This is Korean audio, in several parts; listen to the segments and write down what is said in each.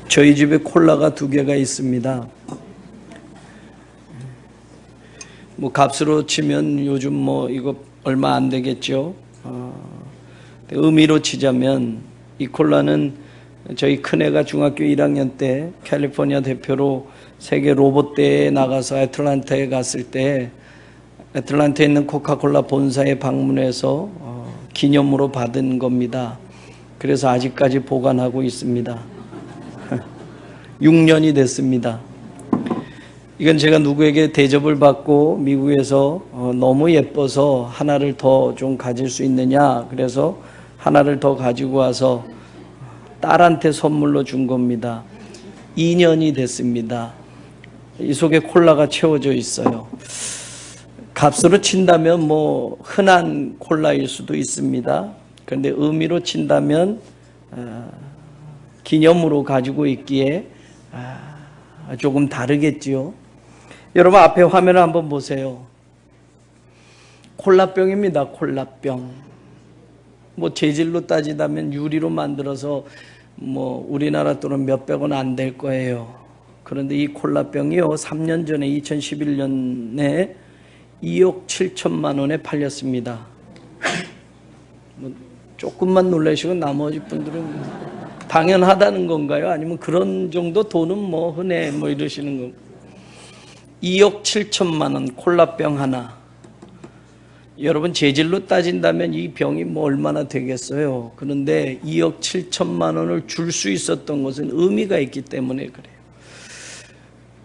저희 집에 콜라가 2개가 있습니다. 뭐 값으로 치면 요즘 이거 얼마 안 되겠죠. 의미로 치자면 이 콜라는 저희 큰애가 중학교 1학년 때 캘리포니아 대표로 세계 로봇 대회에 나가서 애틀랜타에 갔을 때 애틀랜타에 있는 코카콜라 본사에 방문해서 기념으로 받은 겁니다. 그래서 아직까지 보관하고 있습니다. 6년이 됐습니다. 이건 제가 누구에게 대접을 받고 미국에서 너무 예뻐서 하나를 더 좀 가질 수 있느냐, 그래서 하나를 더 가지고 와서 딸한테 선물로 준 겁니다. 2년이 됐습니다. 이 속에 콜라가 채워져 있어요. 값으로 친다면 흔한 콜라일 수도 있습니다. 그런데 의미로 친다면 기념으로 가지고 있기에 조금 다르겠지요. 여러분 앞에 화면을 한번 보세요. 콜라병입니다. 콜라병. 재질로 따지다면 유리로 만들어서 우리나라 돈은 몇백 원 안 될 거예요. 그런데 이 콜라병이요, 3년 전에 2011년에 2억 7천만 원에 팔렸습니다. 조금만 놀라시고 나머지 분들은 당연하다는 건가요? 아니면 그런 정도 돈은 흔해 이러시는 건가요? 2억 7천만 원 콜라병 하나. 여러분 재질로 따진다면 이 병이 얼마나 되겠어요? 그런데 2억 7천만 원을 줄 수 있었던 것은 의미가 있기 때문에 그래요.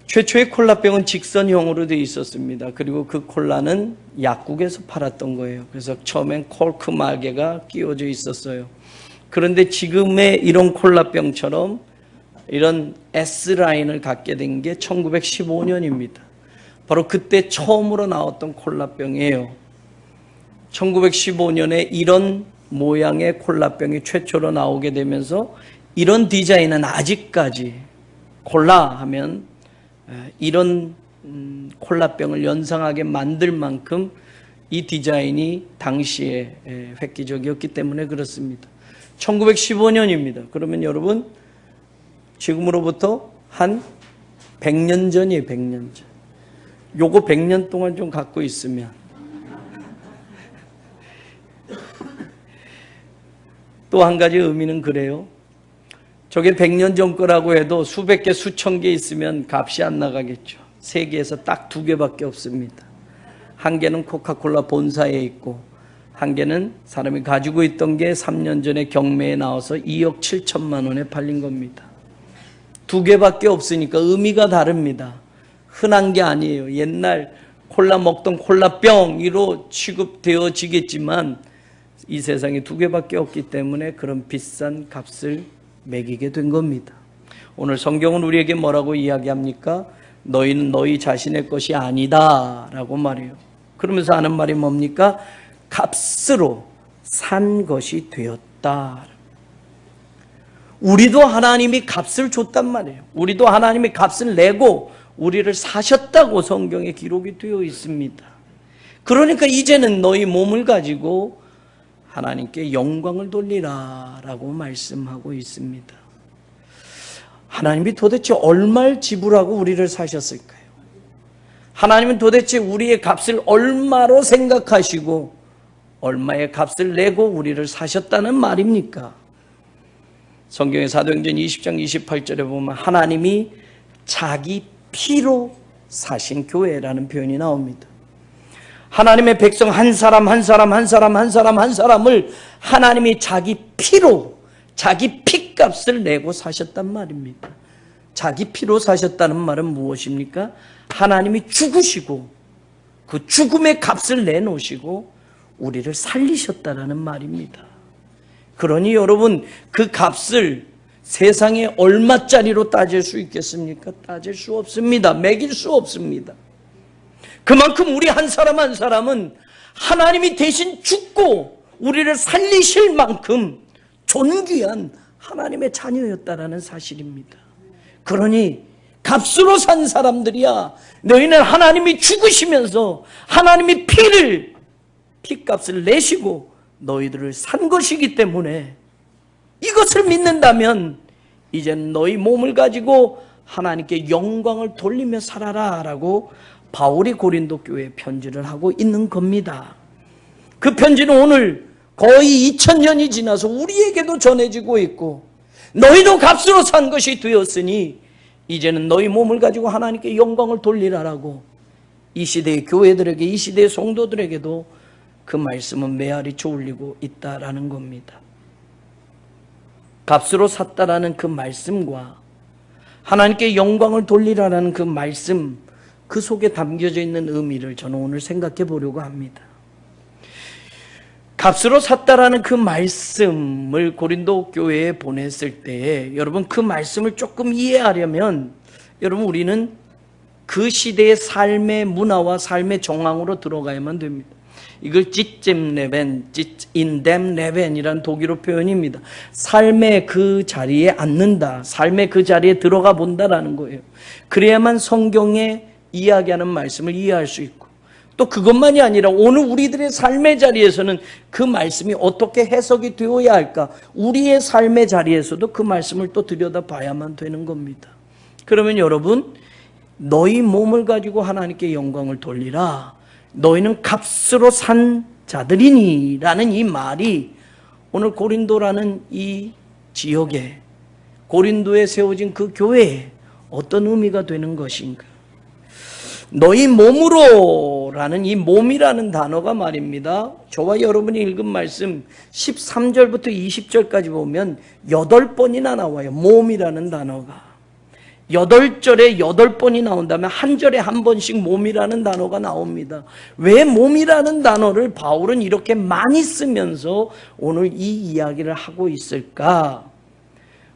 최초의 콜라병은 직선형으로 되어 있었습니다. 그리고 그 콜라는 약국에서 팔았던 거예요. 그래서 처음엔 콜크 마개가 끼워져 있었어요. 그런데 지금의 이런 콜라병처럼 이런 S라인을 갖게 된 게 1915년입니다. 바로 그때 처음으로 나왔던 콜라병이에요. 1915년에 이런 모양의 콜라병이 최초로 나오게 되면서 이런 디자인은 아직까지 콜라 하면 이런 콜라병을 연상하게 만들 만큼 이 디자인이 당시에 획기적이었기 때문에 그렇습니다. 1915년입니다. 그러면 여러분 지금으로부터 한 100년 전이에요. 100년 전. 요거 100년 동안 좀 갖고 있으면 또 한 가지 의미는 그래요. 저게 100년 전 거라고 해도 수백 개, 수천 개 있으면 값이 안 나가겠죠. 세계에서 딱 2개밖에 없습니다. 한 개는 코카콜라 본사에 있고 한 개는 사람이 가지고 있던 게 3년 전에 경매에 나와서 2억 7천만 원에 팔린 겁니다. 2개밖에 없으니까 의미가 다릅니다. 흔한 게 아니에요. 옛날 콜라 먹던 콜라병으로 취급되어지겠지만 이 세상에 2개밖에 없기 때문에 그런 비싼 값을 매기게 된 겁니다. 오늘 성경은 우리에게 뭐라고 이야기합니까? 너희는 너희 자신의 것이 아니다 라고 말해요. 그러면서 하는 말이 뭡니까? 값으로 산 것이 되었다. 우리도 하나님이 값을 줬단 말이에요. 우리도 하나님이 값을 내고 우리를 사셨다고 성경에 기록이 되어 있습니다. 그러니까 이제는 너희 몸을 가지고 하나님께 영광을 돌리라 라고 말씀하고 있습니다. 하나님이 도대체 얼마를 지불하고 우리를 사셨을까요? 하나님은 도대체 우리의 값을 얼마로 생각하시고 얼마의 값을 내고 우리를 사셨다는 말입니까? 성경의 사도행전 20장 28절에 보면 하나님이 자기 피로 사신 교회라는 표현이 나옵니다. 하나님의 백성 한 사람 한 사람을 하나님이 자기 피로, 자기 피값을 내고 사셨단 말입니다. 자기 피로 사셨다는 말은 무엇입니까? 하나님이 죽으시고 그 죽음의 값을 내놓으시고 우리를 살리셨다는 말입니다. 그러니 여러분 그 값을 세상에 얼마짜리로 따질 수 있겠습니까? 따질 수 없습니다. 매길 수 없습니다. 그만큼 우리 한 사람 한 사람은 하나님이 대신 죽고 우리를 살리실 만큼 존귀한 하나님의 자녀였다라는 사실입니다. 그러니 값으로 산 사람들이야 너희는 하나님이 죽으시면서 하나님이 피값을 내시고 너희들을 산 것이기 때문에 이것을 믿는다면 이제는 너희 몸을 가지고 하나님께 영광을 돌리며 살아라 라고 바울이 고린도 교회에 편지를 하고 있는 겁니다. 그 편지는 오늘 거의 2000년이 지나서 우리에게도 전해지고 있고, 너희도 값으로 산 것이 되었으니 이제는 너희 몸을 가지고 하나님께 영광을 돌리라라고 이 시대의 교회들에게, 이 시대의 성도들에게도 그 말씀은 메아리쳐 울리고 있다라는 겁니다. 값으로 샀다라는 그 말씀과 하나님께 영광을 돌리라라는 그 말씀, 그 속에 담겨져 있는 의미를 저는 오늘 생각해 보려고 합니다. 값으로 샀다라는 그 말씀을 고린도 교회에 보냈을 때에 여러분 그 말씀을 조금 이해하려면 여러분 우리는 그 시대의 삶의 문화와 삶의 정황으로 들어가야만 됩니다. 이걸 찌잼레벤, 찌인뎀레벤이라는 독일어 표현입니다. 삶의 그 자리에 앉는다, 삶의 그 자리에 들어가 본다라는 거예요. 그래야만 성경에 이야기하는 말씀을 이해할 수 있고, 또 그것만이 아니라 오늘 우리들의 삶의 자리에서는 그 말씀이 어떻게 해석이 되어야 할까, 우리의 삶의 자리에서도 그 말씀을 또 들여다봐야만 되는 겁니다. 그러면 여러분, 너희 몸을 가지고 하나님께 영광을 돌리라, 너희는 값으로 산 자들이니 라는 이 말이 오늘 고린도라는 이 지역에, 고린도에 세워진 그 교회에 어떤 의미가 되는 것인가. 너희 몸으로 라는 이 몸이라는 단어가 말입니다, 저와 여러분이 읽은 말씀 13절부터 20절까지 보면 8번이나 나와요. 몸이라는 단어가 8절에 8번이 나온다면 한 절에 한 번씩 몸이라는 단어가 나옵니다. 왜 몸이라는 단어를 바울은 이렇게 많이 쓰면서 오늘 이 이야기를 하고 있을까?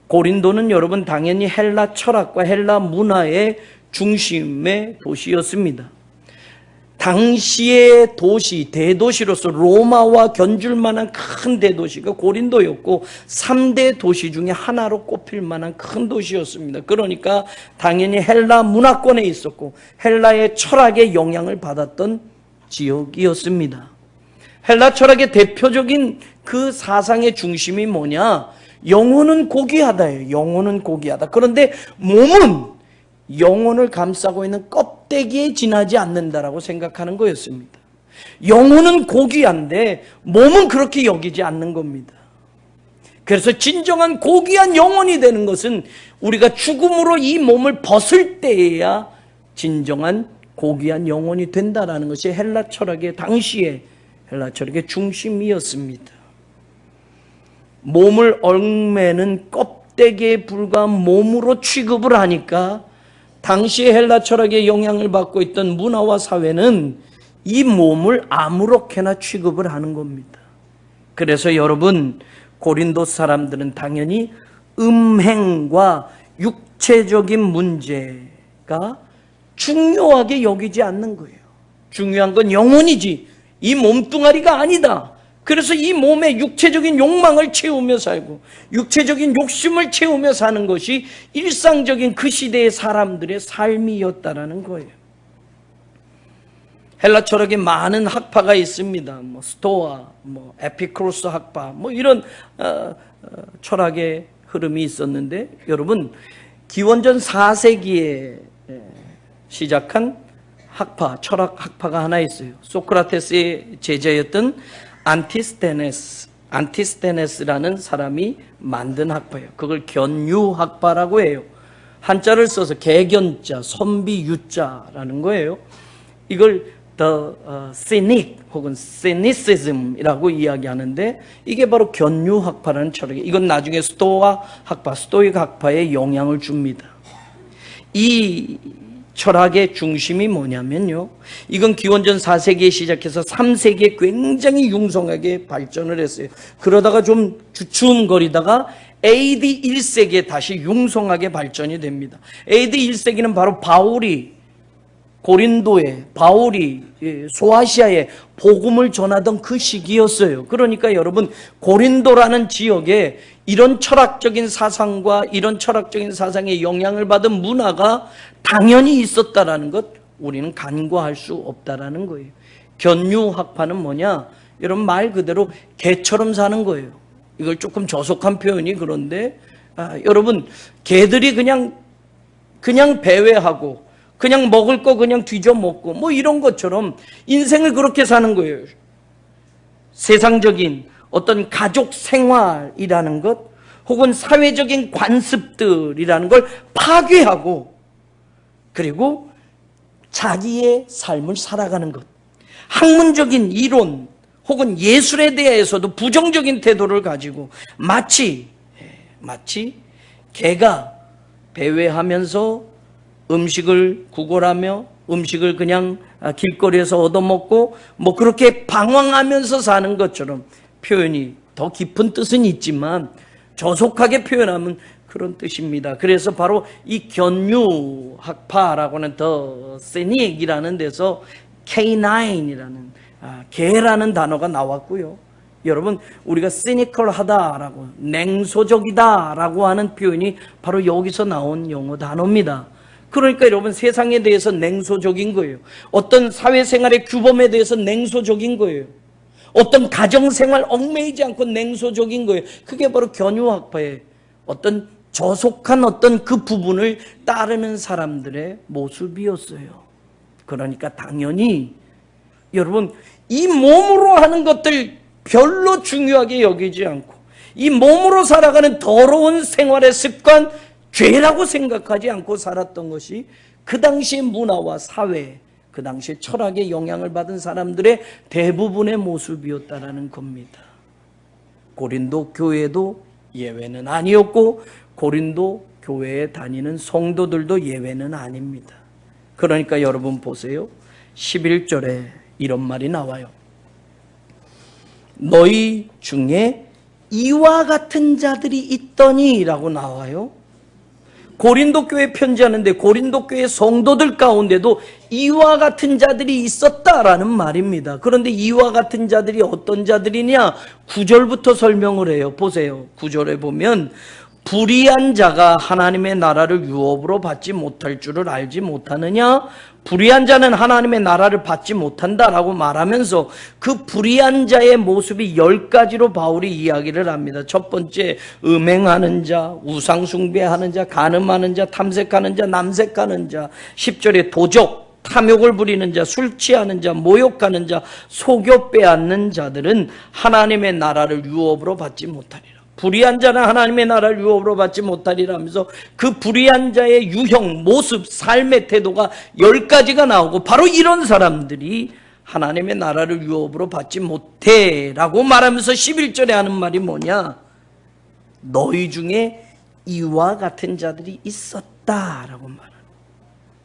고린도는 여러분 당연히 헬라 철학과 헬라 문화의 중심의 도시였습니다. 당시의 도시, 대도시로서 로마와 견줄 만한 큰 대도시가 고린도였고 3대 도시 중에 하나로 꼽힐 만한 큰 도시였습니다. 그러니까 당연히 헬라 문화권에 있었고 헬라의 철학의 영향을 받았던 지역이었습니다. 헬라 철학의 대표적인 그 사상의 중심이 뭐냐? 영혼은 고귀하다예요. 영혼은 고귀하다. 그런데 몸은 영혼을 감싸고 있는 껍데기에 지나지 않는다라고 생각하는 거였습니다. 영혼은 고귀한데 몸은 그렇게 여기지 않는 겁니다. 그래서 진정한 고귀한 영혼이 되는 것은 우리가 죽음으로 이 몸을 벗을 때에야 진정한 고귀한 영혼이 된다라는 것이 헬라 철학의 당시의 헬라 철학의 중심이었습니다. 몸을 얽매는 껍데기에 불과한 몸으로 취급을 하니까 당시의 헬라 철학의 영향을 받고 있던 문화와 사회는 이 몸을 아무렇게나 취급을 하는 겁니다. 그래서 여러분, 고린도 사람들은 당연히 음행과 육체적인 문제가 중요하게 여기지 않는 거예요. 중요한 건 영혼이지 이 몸뚱아리가 아니다. 그래서 이 몸의 육체적인 욕망을 채우며 살고 육체적인 욕심을 채우며 사는 것이 일상적인 그 시대의 사람들의 삶이었다라는 거예요. 헬라 철학에 많은 학파가 있습니다. 스토아, 에피크로스 학파, 이런 철학의 흐름이 있었는데 여러분, 기원전 4세기에 시작한 학파, 철학 학파가 하나 있어요. 소크라테스의 제자였던 안티스테네스라는 사람이 만든 학파예요. 그걸 견유학파라고 해요. 한자를 써서 개견자, 선비유자라는 거예요. 이걸 the cynic 혹은 cynicism이라고 이야기하는데 이게 바로 견유학파라는 철학이에요. 이건 나중에 스토아 학파, 스토익 학파에 영향을 줍니다. 이 철학의 중심이 뭐냐면요, 이건 기원전 4세기에 시작해서 3세기에 굉장히 융성하게 발전을 했어요. 그러다가 좀 주춤거리다가 AD 1세기에 다시 융성하게 발전이 됩니다. AD 1세기는 바로 바울이 소아시아에 복음을 전하던 그 시기였어요. 그러니까 여러분, 고린도라는 지역에 이런 철학적인 사상과 이런 철학적인 사상에 영향을 받은 문화가 당연히 있었다라는 것 우리는 간과할 수 없다라는 거예요. 견유학파는 뭐냐? 여러분, 말 그대로 개처럼 사는 거예요. 이걸 조금 저속한 표현이 그런데 여러분 개들이 그냥 배회하고 그냥 먹을 거 그냥 뒤져 먹고 뭐 이런 것처럼 인생을 그렇게 사는 거예요. 세상적인 어떤 가족 생활이라는 것 혹은 사회적인 관습들이라는 걸 파괴하고 그리고 자기의 삶을 살아가는 것. 학문적인 이론 혹은 예술에 대해서도 부정적인 태도를 가지고 마치 개가 배회하면서 음식을 구걸하며 음식을 그냥 길거리에서 얻어먹고 뭐 그렇게 방황하면서 사는 것처럼 표현이 더 깊은 뜻은 있지만 저속하게 표현하면 그런 뜻입니다. 그래서 바로 이 견유학파라고 하는 더 세닉이라는 데서 K9이라는 개라는 단어가 나왔고요. 여러분 우리가 시니컬하다라고 냉소적이다라고 하는 표현이 바로 여기서 나온 용어 단어입니다. 그러니까 여러분 세상에 대해서 냉소적인 거예요. 어떤 사회생활의 규범에 대해서 냉소적인 거예요. 어떤 가정생활 얽매이지 않고 냉소적인 거예요. 그게 바로 견유학파의 어떤 저속한 어떤 그 부분을 따르는 사람들의 모습이었어요. 그러니까 당연히 여러분 이 몸으로 하는 것들 별로 중요하게 여기지 않고 이 몸으로 살아가는 더러운 생활의 습관 죄라고 생각하지 않고 살았던 것이 그 당시의 문화와 사회, 그 당시의 철학의 영향을 받은 사람들의 대부분의 모습이었다라는 겁니다. 고린도 교회도 예외는 아니었고 고린도 교회에 다니는 성도들도 예외는 아닙니다. 그러니까 여러분 보세요. 11절에 이런 말이 나와요. 너희 중에 이와 같은 자들이 있더니 라고 나와요. 고린도 교회 편지하는데 고린도 교회 성도들 가운데도 이와 같은 자들이 있었다라는 말입니다. 그런데 이와 같은 자들이 어떤 자들이냐? 9절부터 설명을 해요. 보세요. 9절에 보면 불의한 자가 하나님의 나라를 유업으로 받지 못할 줄을 알지 못하느냐? 불의한 자는 하나님의 나라를 받지 못한다라고 말하면서 그 불의한 자의 모습이 10가지로 바울이 이야기를 합니다. 첫 번째, 음행하는 자, 우상숭배하는 자, 간음하는 자, 탐색하는 자, 남색하는 자. 10절에 도적, 탐욕을 부리는 자, 술 취하는 자, 모욕하는 자, 속여 빼앗는 자들은 하나님의 나라를 유업으로 받지 못하리라. 불의한 자는 하나님의 나라를 유업으로 받지 못하리라 하면서 그 불의한 자의 유형, 모습, 삶의 태도가 10가지가 나오고 바로 이런 사람들이 하나님의 나라를 유업으로 받지 못해 라고 말하면서 11절에 하는 말이 뭐냐? 너희 중에 이와 같은 자들이 있었다라고 말하는.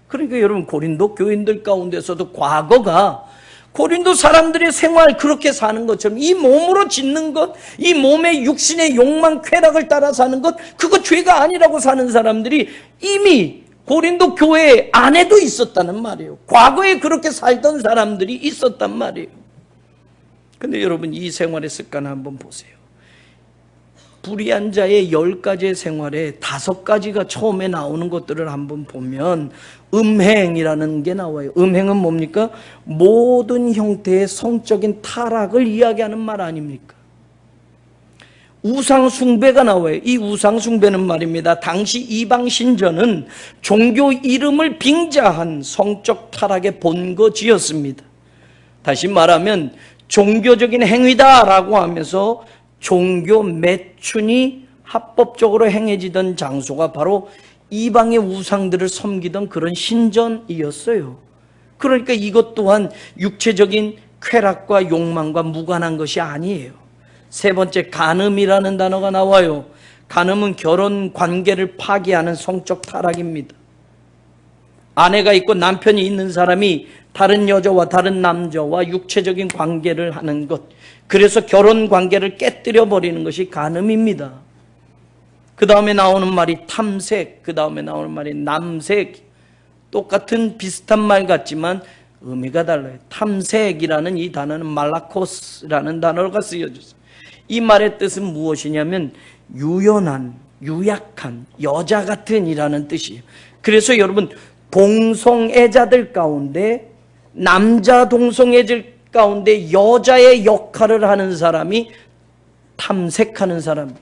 그러니까 여러분 고린도 교인들 가운데서도 과거가 고린도 사람들의 생활 그렇게 사는 것처럼 이 몸으로 짓는 것, 이 몸의 육신의 욕망, 쾌락을 따라 사는 것, 그거 죄가 아니라고 사는 사람들이 이미 고린도 교회 안에도 있었다는 말이에요. 과거에 그렇게 살던 사람들이 있었단 말이에요. 근데 여러분 이 생활의 습관을 한번 보세요. 불의한 자의 10가지의 생활에 5가지가 처음에 나오는 것들을 한번 보면 음행이라는 게 나와요. 음행은 뭡니까? 모든 형태의 성적인 타락을 이야기하는 말 아닙니까? 우상숭배가 나와요. 이 우상숭배는 말입니다. 당시 이방 신전은 종교 이름을 빙자한 성적 타락의 본거지였습니다. 다시 말하면 종교적인 행위다라고 하면서 종교 매춘이 합법적으로 행해지던 장소가 바로 이방의 우상들을 섬기던 그런 신전이었어요. 그러니까 이것 또한 육체적인 쾌락과 욕망과 무관한 것이 아니에요. 세 번째, 간음이라는 단어가 나와요. 간음은 결혼 관계를 파기하는 성적 타락입니다. 아내가 있고 남편이 있는 사람이 다른 여자와 다른 남자와 육체적인 관계를 하는 것, 그래서 결혼 관계를 깨뜨려 버리는 것이 간음입니다. 그 다음에 나오는 말이 탐색, 그 다음에 나오는 말이 남색. 똑같은 비슷한 말 같지만 의미가 달라요. 탐색이라는 이 단어는 말라코스라는 단어가 쓰여졌어요. 이 말의 뜻은 무엇이냐면 유연한, 유약한, 여자 같은 이라는 뜻이에요. 그래서 여러분 동성애자들 가운데, 남자 동성애자들 가운데 여자의 역할을 하는 사람이 탐색하는 사람,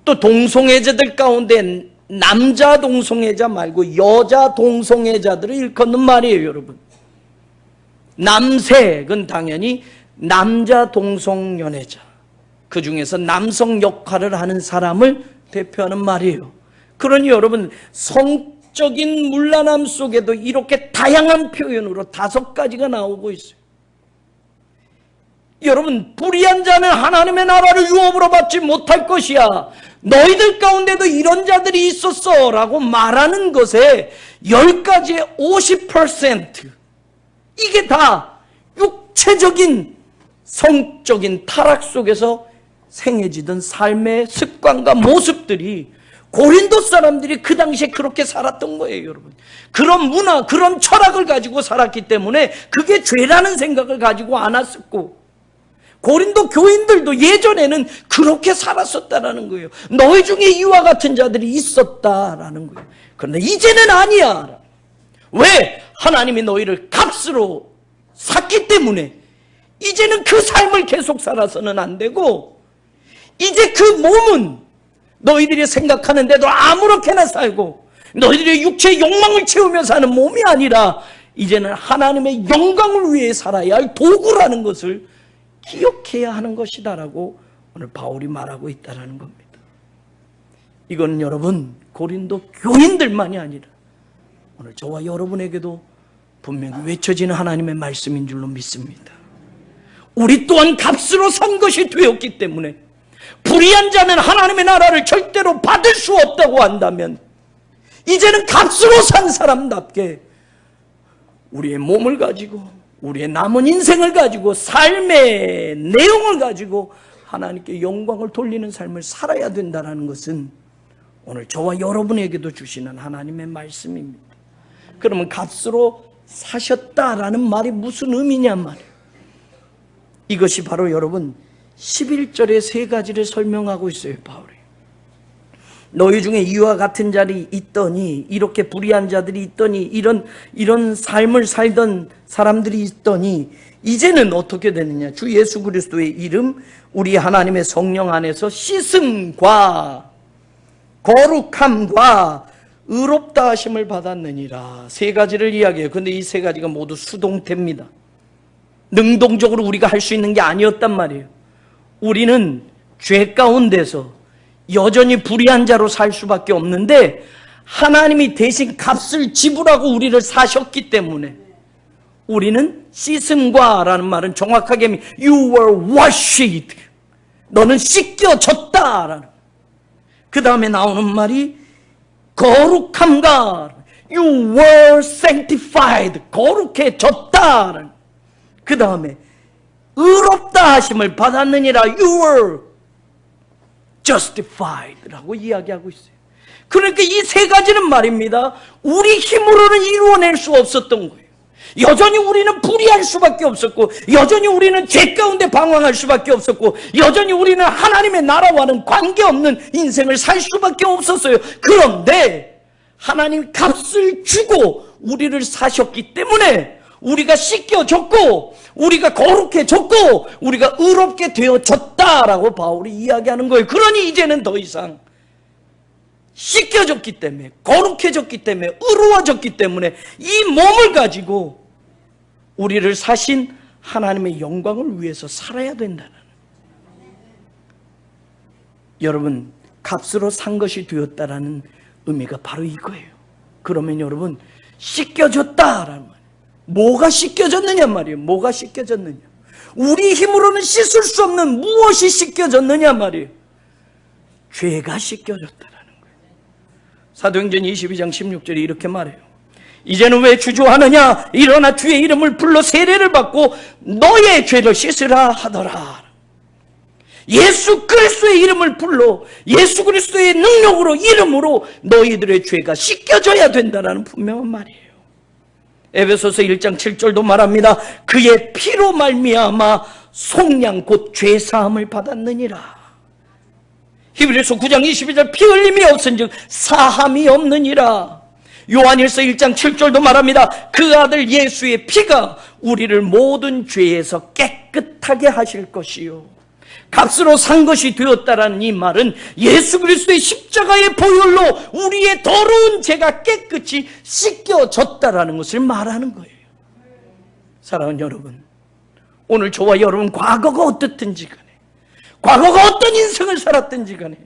또 동성애자들 가운데 남자 동성애자 말고 여자 동성애자들을 일컫는 말이에요, 여러분. 남색은 당연히 남자 동성연애자, 그 중에서 남성 역할을 하는 사람을 대표하는 말이에요. 그러니 여러분, 성적인 문란함 속에도 이렇게 다양한 표현으로 5가지가 나오고 있어요. 여러분, 불의한 자는 하나님의 나라를 유업으로 받지 못할 것이야, 너희들 가운데도 이런 자들이 있었어 라고 말하는 것에 10가지의 50%, 이게 다 육체적인 성적인 타락 속에서 생해지던 삶의 습관과 모습들이 고린도 사람들이 그 당시에 그렇게 살았던 거예요, 여러분. 그런 문화, 그런 철학을 가지고 살았기 때문에 그게 죄라는 생각을 가지고 않았었고, 고린도 교인들도 예전에는 그렇게 살았었다라는 거예요. 너희 중에 이와 같은 자들이 있었다라는 거예요. 그런데 이제는 아니야. 왜? 하나님이 너희를 값으로 샀기 때문에 이제는 그 삶을 계속 살아서는 안 되고, 이제 그 몸은 너희들이 생각하는 대로 아무렇게나 살고 너희들의 육체의 욕망을 채우며 사는 몸이 아니라 이제는 하나님의 영광을 위해 살아야 할 도구라는 것을 기억해야 하는 것이다라고 오늘 바울이 말하고 있다는 겁니다. 이건 여러분, 고린도 교인들만이 아니라 오늘 저와 여러분에게도 분명히 외쳐지는 하나님의 말씀인 줄로 믿습니다. 우리 또한 값으로 산 것이 되었기 때문에 불의한 자는 하나님의 나라를 절대로 받을 수 없다고 한다면, 이제는 값으로 산 사람답게 우리의 몸을 가지고, 우리의 남은 인생을 가지고, 삶의 내용을 가지고 하나님께 영광을 돌리는 삶을 살아야 된다는 것은 오늘 저와 여러분에게도 주시는 하나님의 말씀입니다. 그러면 값으로 사셨다라는 말이 무슨 의미냐 말이에요. 이것이 바로 여러분 11절의 3가지를 설명하고 있어요, 바울이. 너희 중에 이와 같은 자들이 있더니, 이렇게 불의한 자들이 있더니, 이런 삶을 살던 사람들이 있더니, 이제는 어떻게 되느냐? 주 예수 그리스도의 이름, 우리 하나님의 성령 안에서 씻음과 거룩함과 의롭다 하심을 받았느니라. 3가지를 이야기해요. 그런데 이 3가지가 모두 수동태입니다. 능동적으로 우리가 할 수 있는 게 아니었단 말이에요. 우리는 죄 가운데서 여전히 불의한 자로 살 수밖에 없는데, 하나님이 대신 값을 지불하고 우리를 사셨기 때문에 우리는 씻음과 라는 말은 정확하게 You were washed, 너는 씻겨졌다. 그 다음에 나오는 말이 거룩함과 You were sanctified, 거룩해졌다. 그 다음에 의롭다 하심을 받았느니라, You were justified 라고 이야기하고 있어요. 그러니까 이 3가지는 말입니다, 우리 힘으로는 이루어낼 수 없었던 거예요. 여전히 우리는 불의할 수밖에 없었고, 여전히 우리는 죄 가운데 방황할 수밖에 없었고, 여전히 우리는 하나님의 나라와는 관계없는 인생을 살 수밖에 없었어요. 그런데 하나님 값을 주고 우리를 사셨기 때문에 우리가 씻겨졌고, 우리가 거룩해졌고, 우리가 의롭게 되어졌다라고 바울이 이야기하는 거예요. 그러니 이제는 더 이상 씻겨졌기 때문에, 거룩해졌기 때문에, 의로워졌기 때문에 이 몸을 가지고 우리를 사신 하나님의 영광을 위해서 살아야 된다는, 여러분, 값으로 산 것이 되었다라는 의미가 바로 이거예요. 그러면 여러분, 씻겨졌다라는 말, 뭐가 씻겨졌느냐 말이에요. 뭐가 씻겨졌느냐? 우리 힘으로는 씻을 수 없는 무엇이 씻겨졌느냐 말이에요. 죄가 씻겨졌다라는 거예요. 사도행전 22장 16절에 이렇게 말해요. 이제는 왜 주저하느냐? 일어나 주의 이름을 불러 세례를 받고 너의 죄를 씻으라 하더라. 예수 그리스도의 이름을 불러 예수 그리스도의 능력으로, 이름으로 너희들의 죄가 씻겨져야 된다는 분명한 말이에요. 에베소서 1장 7절도 말합니다. 그의 피로 말미암아 속량 곧 죄사함을 받았느니라. 히브리서 9장 22절 피 흘림이 없은즉 사함이 없느니라. 요한일서 1장 7절도 말합니다. 그 아들 예수의 피가 우리를 모든 죄에서 깨끗하게 하실 것이요 값으로 산 것이 되었다라는 이 말은 예수 그리스도의 십자가의 보혈로 우리의 더러운 죄가 깨끗이 씻겨졌다라는 것을 말하는 거예요. 사랑하는 여러분, 오늘 저와 여러분 과거가 어떻든지 간에, 과거가 어떤 인생을 살았든지 간에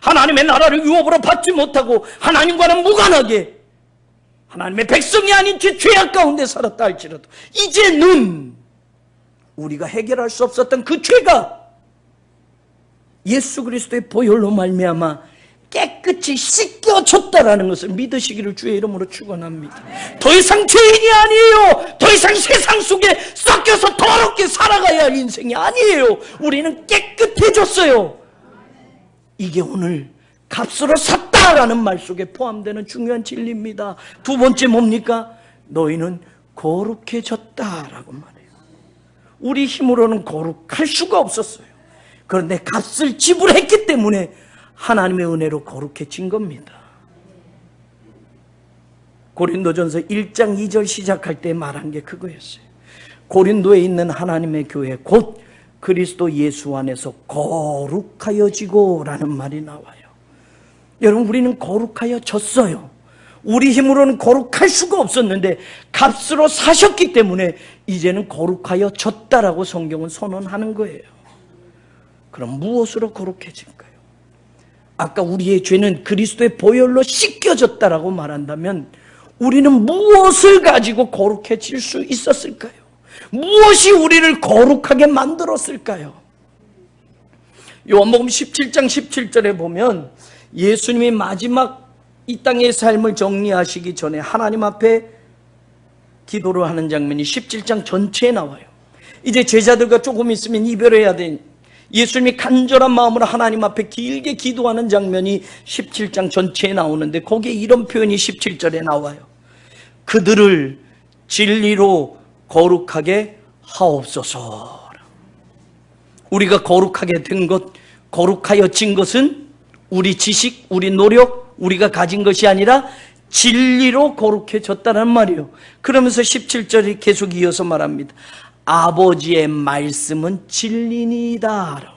하나님의 나라를 유업으로 받지 못하고 하나님과는 무관하게 하나님의 백성이 아닌 채 죄악 가운데 살았다 할지라도 이제는 우리가 해결할 수 없었던 그 죄가 예수 그리스도의 보혈로 말미암아 깨끗이 씻겨졌다라는 것을 믿으시기를 주의 이름으로 축원합니다. 더 이상 죄인이 아니에요. 더 이상 세상 속에 섞여서 더럽게 살아가야 할 인생이 아니에요. 우리는 깨끗해졌어요. 이게 오늘 값으로 샀다라는 말 속에 포함되는 중요한 진리입니다. 두 번째 뭡니까? 너희는 거룩해졌다라고 말해요. 우리 힘으로는 거룩할 수가 없었어요. 그런데 값을 지불했기 때문에 하나님의 은혜로 거룩해진 겁니다. 고린도전서 1장 2절 시작할 때 말한 게 그거였어요. 고린도에 있는 하나님의 교회 곧 그리스도 예수 안에서 거룩하여지고 라는 말이 나와요. 여러분, 우리는 거룩하여졌어요. 우리 힘으로는 거룩할 수가 없었는데 값으로 사셨기 때문에 이제는 거룩하여졌다라고 성경은 선언하는 거예요. 그럼 무엇으로 거룩해질까요? 아까 우리의 죄는 그리스도의 보혈로 씻겨졌다라고 말한다면 우리는 무엇을 가지고 거룩해질 수 있었을까요? 무엇이 우리를 거룩하게 만들었을까요? 요한복음 17장 17절에 보면 예수님이 마지막 이 땅의 삶을 정리하시기 전에 하나님 앞에 기도를 하는 장면이 17장 전체에 나와요. 이제 제자들과 조금 있으면 이별해야 된 예수님이 간절한 마음으로 하나님 앞에 길게 기도하는 장면이 17장 전체에 나오는데 거기에 이런 표현이 17절에 나와요. 그들을 진리로 거룩하게 하옵소서. 우리가 거룩하게 된 것, 거룩하여진 것은 우리 지식, 우리 노력, 우리가 가진 것이 아니라 진리로 거룩해졌다는 말이에요. 그러면서 17절이 계속 이어서 말합니다. 아버지의 말씀은 진리니이다.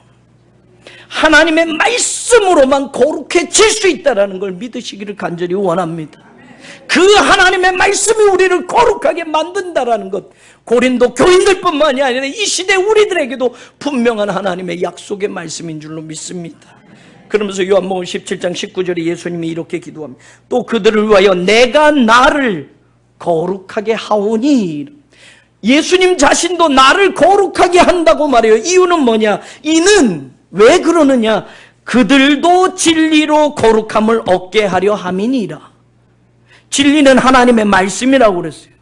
하나님의 말씀으로만 거룩해질 수 있다는 걸 믿으시기를 간절히 원합니다. 그 하나님의 말씀이 우리를 거룩하게 만든다는 것, 고린도 교인들뿐만이 아니라 이 시대 우리들에게도 분명한 하나님의 약속의 말씀인 줄로 믿습니다. 그러면서 요한복음 17장 19절에 예수님이 이렇게 기도합니다. 또 그들을 위하여 내가 나를 거룩하게 하오니. 예수님 자신도 나를 거룩하게 한다고 말해요. 이유는 뭐냐? 이는 왜 그러느냐? 그들도 진리로 거룩함을 얻게 하려 함이니라. 진리는 하나님의 말씀이라고 그랬어요.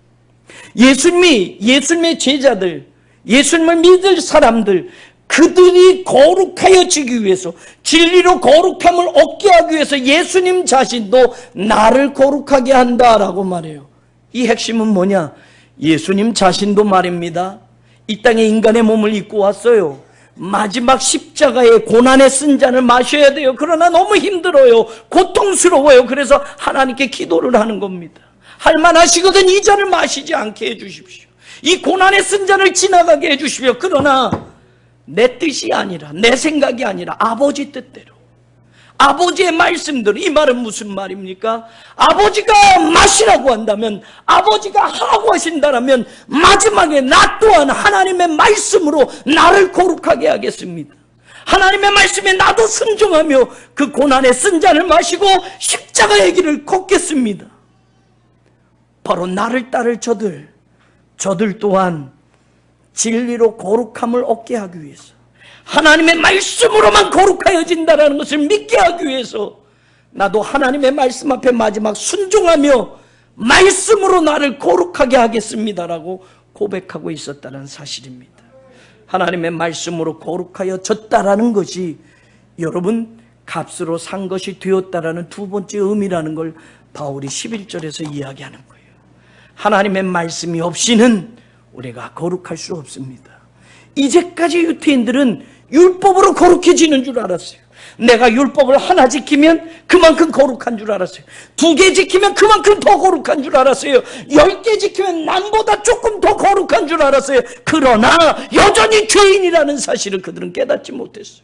예수님의 제자들, 예수님을 믿을 사람들, 그들이 거룩하여지기 위해서, 진리로 거룩함을 얻게 하기 위해서 예수님 자신도 나를 거룩하게 한다라고 말해요. 이 핵심은 뭐냐? 예수님 자신도 말입니다. 이 땅에 인간의 몸을 입고 왔어요. 마지막 십자가의 고난의 쓴 잔을 마셔야 돼요. 그러나 너무 힘들어요. 고통스러워요. 그래서 하나님께 기도를 하는 겁니다. 할만하시거든 이 잔을 마시지 않게 해주십시오. 이 고난의 쓴 잔을 지나가게 해주십시오. 그러나 내 뜻이 아니라, 내 생각이 아니라 아버지 뜻대로, 아버지의 말씀대로. 이 말은 무슨 말입니까? 아버지가 마시라고 한다면, 아버지가 하라고 하신다면 마지막에 나 또한 하나님의 말씀으로 나를 거룩하게 하겠습니다. 하나님의 말씀에 나도 순종하며 그 고난의 쓴 잔을 마시고 십자가의 길을 걷겠습니다. 바로 나를 따를 저들 또한 진리로 거룩함을 얻게 하기 위해서, 하나님의 말씀으로만 거룩하여진다는 것을 믿게 하기 위해서 나도 하나님의 말씀 앞에 마지막 순종하며 말씀으로 나를 거룩하게 하겠습니다라고 고백하고 있었다는 사실입니다. 하나님의 말씀으로 거룩하여졌다라는 것이 여러분 값으로 산 것이 되었다라는 두 번째 의미라는 걸 바울이 11절에서 이야기하는 거예요. 하나님의 말씀이 없이는 우리가 거룩할 수 없습니다. 이제까지 유태인들은 율법으로 거룩해지는 줄 알았어요. 내가 율법을 하나 지키면 그만큼 거룩한 줄 알았어요. 2개 지키면 그만큼 더 거룩한 줄 알았어요. 10개 지키면 남보다 조금 더 거룩한 줄 알았어요. 그러나 여전히 죄인이라는 사실을 그들은 깨닫지 못했어요.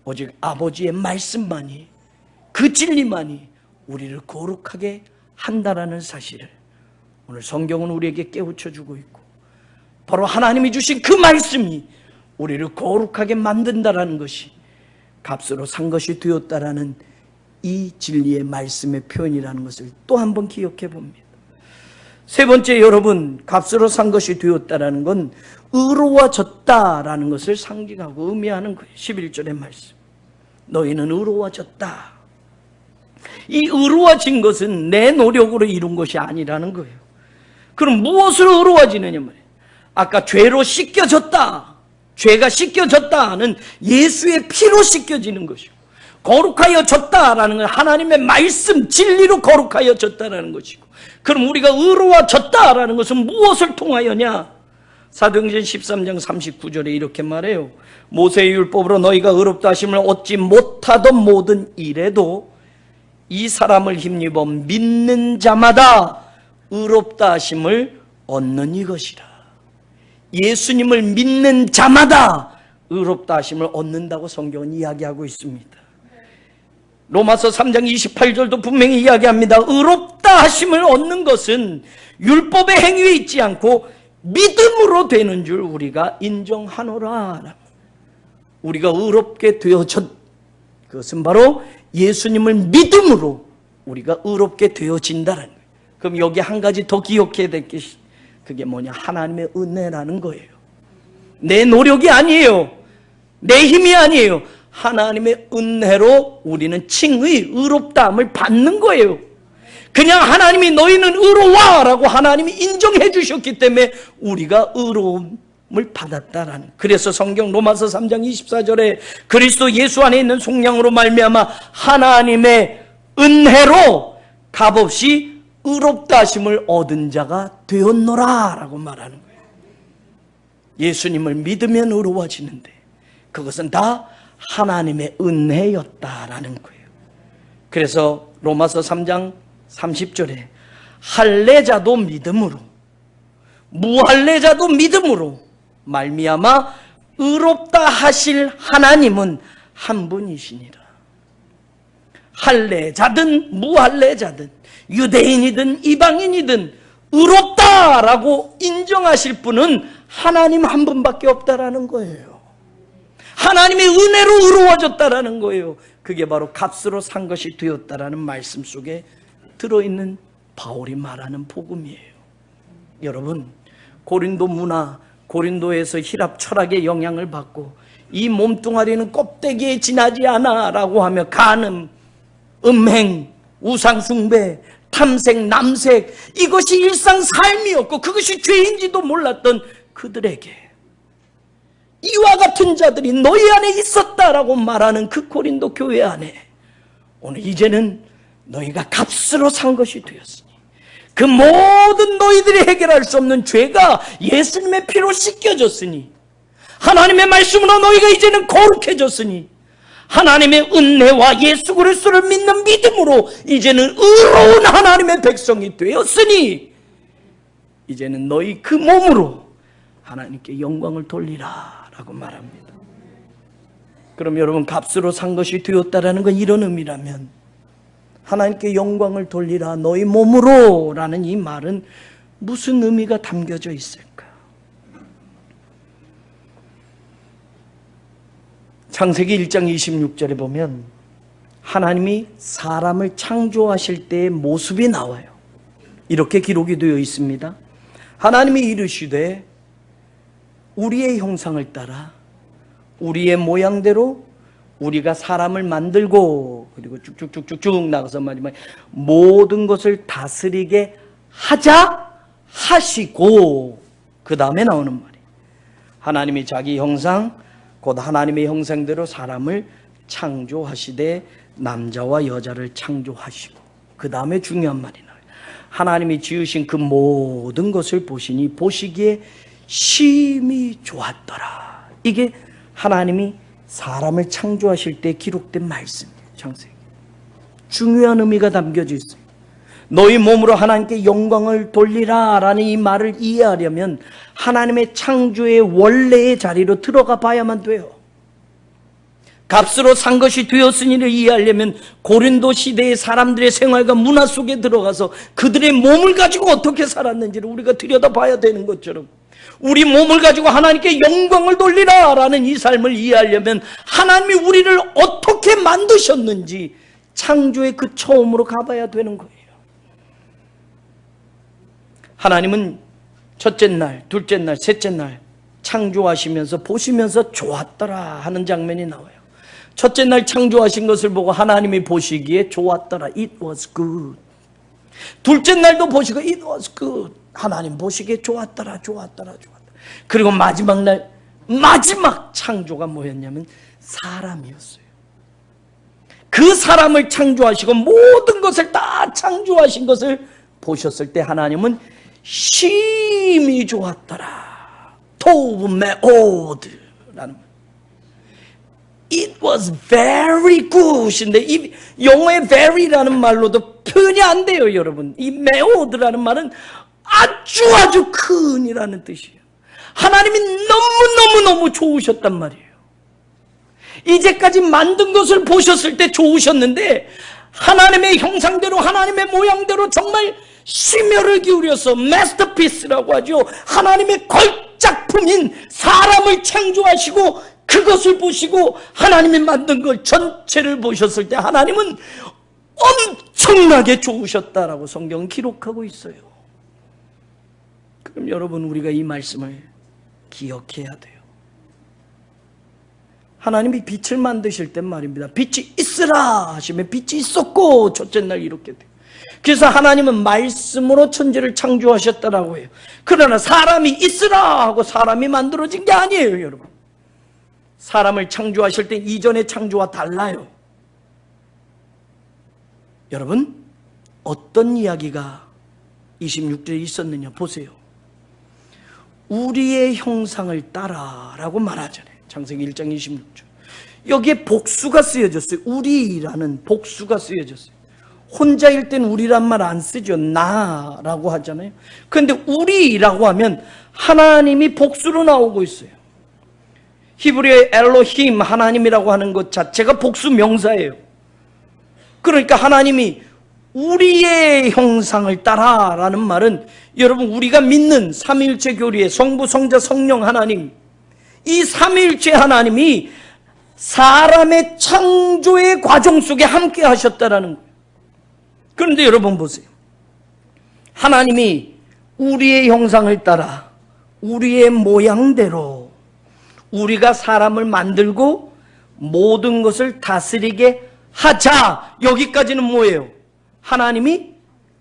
오직 아버지의 말씀만이, 그 진리만이 우리를 거룩하게 한다라는 사실을 오늘 성경은 우리에게 깨우쳐주고 있고, 바로 하나님이 주신 그 말씀이 우리를 거룩하게 만든다라는 것이 값으로 산 것이 되었다라는 이 진리의 말씀의 표현이라는 것을 또 한 번 기억해 봅니다. 세 번째, 여러분, 값으로 산 것이 되었다라는 건 의로워졌다라는 것을 상징하고 의미하는 거예요. 11절의 말씀, 너희는 의로워졌다. 이 의로워진 것은 내 노력으로 이룬 것이 아니라는 거예요. 그럼 무엇으로 의로워지느냐 말이에요. 아까 죄로 씻겨졌다, 죄가 씻겨졌다는 예수의 피로 씻겨지는 것이고, 거룩하여졌다라는 건 하나님의 말씀 진리로 거룩하여졌다라는 것이고, 그럼 우리가 의로워졌다라는 것은 무엇을 통하여냐? 사도행전 13장 39절에 이렇게 말해요. 모세의 율법으로 너희가 의롭다 하심을 얻지 못하던 모든 일에도 이 사람을 힘입어 믿는 자마다 의롭다 하심을 얻는 이것이라. 예수님을 믿는 자마다 의롭다 하심을 얻는다고 성경은 이야기하고 있습니다. 로마서 3장 28절도 분명히 이야기합니다. 의롭다 하심을 얻는 것은 율법의 행위에 있지 않고 믿음으로 되는 줄 우리가 인정하노라. 우리가 의롭게 되어졌, 그것은 바로 예수님을 믿음으로 우리가 의롭게 되어진다는 거예요. 그럼 여기 한 가지 더 기억해야 될 것이, 그게 뭐냐? 하나님의 은혜라는 거예요. 내 노력이 아니에요. 내 힘이 아니에요. 하나님의 은혜로 우리는 칭의, 의롭다함을 받는 거예요. 그냥 하나님이 너희는 의로워라고 하나님이 인정해 주셨기 때문에 우리가 의로움을 받았다라는. 그래서 성경 로마서 3장 24절에 그리스도 예수 안에 있는 속량으로 말미암아 하나님의 은혜로 값없이 의롭다 하심을 얻은 자가 되었노라 라고 말하는 거예요. 예수님을 믿으면 의로워지는데 그것은 다 하나님의 은혜였다라는 거예요. 그래서 로마서 3장 30절에 할례자도 믿음으로, 무할례자도 믿음으로 말미암아 의롭다 하실 하나님은 한 분이시니라. 할례자든 무할례자든 유대인이든 이방인이든 의롭다라고 인정하실 분은 하나님 한 분밖에 없다라는 거예요. 하나님의 은혜로 의로워졌다라는 거예요. 그게 바로 값으로 산 것이 되었다라는 말씀 속에 들어있는 바울이 말하는 복음이에요. 여러분, 고린도 문화, 고린도에서 힐랍 철학의 영향을 받고 이 몸뚱아리는 껍데기에 지나지 않아 라고 하며 간음, 음행, 우상숭배, 탐색, 남색, 이것이 일상 삶이었고 그것이 죄인지도 몰랐던 그들에게 이와 같은 자들이 너희 안에 있었다라고 말하는 그 고린도 교회 안에 오늘 이제는 너희가 값으로 산 것이 되었으니 그 모든 너희들이 해결할 수 없는 죄가 예수님의 피로 씻겨졌으니 하나님의 말씀으로 너희가 이제는 거룩해졌으니 하나님의 은혜와 예수 그리스도를 믿는 믿음으로 이제는 의로운 하나님의 백성이 되었으니 이제는 너희 그 몸으로 하나님께 영광을 돌리라 라고 말합니다. 그럼 여러분, 값으로 산 것이 되었다라는 건 이런 의미라면 하나님께 영광을 돌리라 너희 몸으로 라는 이 말은 무슨 의미가 담겨져 있을까? 창세기 1장 26절에 보면 하나님이 사람을 창조하실 때의 모습이 나와요. 이렇게 기록이 되어 있습니다. 하나님이 이르시되 우리의 형상을 따라 우리의 모양대로 우리가 사람을 만들고, 그리고 쭉쭉쭉쭉 나가서 마지막에 모든 것을 다스리게 하자 하시고, 그 다음에 나오는 말이 하나님이 자기 형상 곧 하나님의 형상대로 사람을 창조하시되 남자와 여자를 창조하시고, 그 다음에 중요한 말이 나와요. 하나님이 지으신 그 모든 것을 보시니 보시기에 심히 좋았더라. 이게 하나님이 사람을 창조하실 때 기록된 말씀이에요. 창세기. 중요한 의미가 담겨져 있어요. 너희 몸으로 하나님께 영광을 돌리라 라는 이 말을 이해하려면 하나님의 창조의 원래의 자리로 들어가 봐야만 돼요. 값으로 산 것이 되었으니를 이해하려면 고린도 시대의 사람들의 생활과 문화 속에 들어가서 그들의 몸을 가지고 어떻게 살았는지를 우리가 들여다봐야 되는 것처럼, 우리 몸을 가지고 하나님께 영광을 돌리라 라는 이 삶을 이해하려면 하나님이 우리를 어떻게 만드셨는지 창조의 그 처음으로 가봐야 되는 거예요. 하나님은 첫째 날, 둘째 날, 셋째 날 창조하시면서 보시면서 좋았더라 하는 장면이 나와요. 첫째 날 창조하신 것을 보고 하나님이 보시기에 좋았더라. It was good. 둘째 날도 보시고 It was good. 하나님 보시기에 좋았더라. 그리고 마지막 날, 마지막 창조가 뭐였냐면 사람이었어요. 그 사람을 창조하시고 모든 것을 다 창조하신 것을 보셨을 때 하나님은 심히 좋았더라. 토브 메오드라는 말. It was very good인데 이 영어의 very라는 말로도 표현이 안 돼요, 여러분. 이 메오드라는 말은 아주 큰이라는 뜻이에요. 하나님이 너무 좋으셨단 말이에요. 이제까지 만든 것을 보셨을 때 좋으셨는데 하나님의 형상대로 하나님의 모양대로 정말 심혈을 기울여서 마스터피스라고 하죠. 하나님의 걸작품인 사람을 창조하시고 그것을 보시고 하나님이 만든 걸 전체를 보셨을 때 하나님은 엄청나게 좋으셨다라고 성경은 기록하고 있어요. 그럼 여러분, 우리가 이 말씀을 기억해야 돼요. 하나님이 빛을 만드실 땐 말입니다. 빛이 있으라 하시면 빛이 있었고 첫째 날 이렇게 돼요. 그래서 하나님은 말씀으로 천지를 창조하셨다라고 해요. 그러나 사람이 있으라 하고 사람이 만들어진 게 아니에요, 여러분. 사람을 창조하실 때 이전의 창조와 달라요. 여러분, 어떤 이야기가 26절에 있었느냐 보세요. 우리의 형상을 따라 라고 말하잖아요. 창세기 1장 26절. 여기에 복수가 쓰여졌어요. 우리라는 복수가 쓰여졌어요. 혼자일 땐 우리란 말 안 쓰죠. 나라고 하잖아요. 그런데 우리라고 하면 하나님이 복수로 나오고 있어요. 히브리어의 엘로힘, 하나님이라고 하는 것 자체가 복수 명사예요. 그러니까 하나님이 우리의 형상을 따라 라는 말은 여러분, 우리가 믿는 삼위일체 교리의 성부, 성자, 성령 하나님, 이 삼위일체 하나님이 사람의 창조의 과정 속에 함께 하셨다라는 거예요. 그런데 여러분 보세요. 하나님이 우리의 형상을 따라 우리의 모양대로 우리가 사람을 만들고 모든 것을 다스리게 하자. 여기까지는 뭐예요? 하나님이